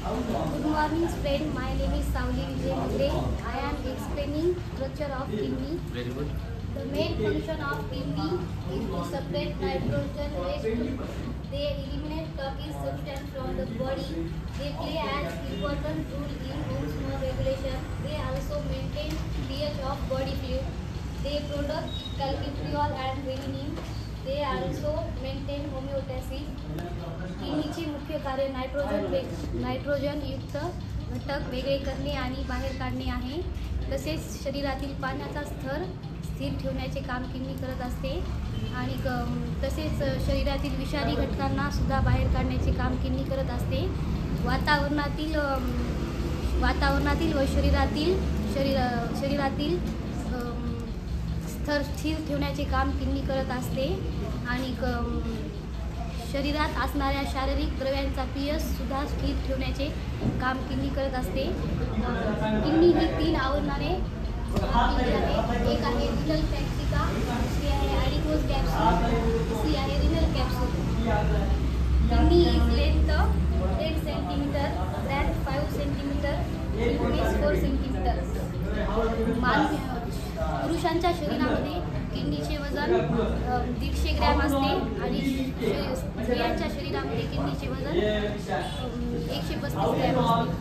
Good morning, friend. My name is Sauli Vijay Mugre. I am explaining structure of kidney. Very good. The main function of kidney is to separate nitrogen waste. They eliminate toxic substance from the body. They play an important role in hormone regulation. They also maintain pH of body fluid. They produce calcitriol and renin. They also maintain homeostasis. किडनीचे मुख्य कार्य nitrogen युक्त घटक वेगळे करणे आणि बाहेर काढणे आहे. तसेच शरीरातील पाण्याचा स्तर स्थिर ठेवण्याचे काम किडनी करत असते आणि तसेच शरीरातील विषारी घटकांना सुद्धा बाहेर काढण्याचे काम किडनी करत असते. वातावरणातील व शरीरातील स्तर स्थिर ठेवण्याचे काम किडनी करत असते आणि शरीरात असणाऱ्या शारीरिक द्रव्यांचा पीएच सुद्धा स्थिर ठेवण्याचे काम किडनी करत असते. किडनी ही 3 आवरणाने आहे. एक आहे रिनल फॅक्टिका, दुसरी आहे ॲडिपोज कॅप्सूल, तिसरी आहे renal capsule. Kidney is length 10 centimetre, that 5 centimetre, thickness 4 centimetre. पुरुषांच्या शरीरामध्ये किडनीचे वजन 150 ग्रॅम असते आणि स्त्रियांच्या शरीरामध्ये किडनीचे वजन 135 ग्रॅम असते.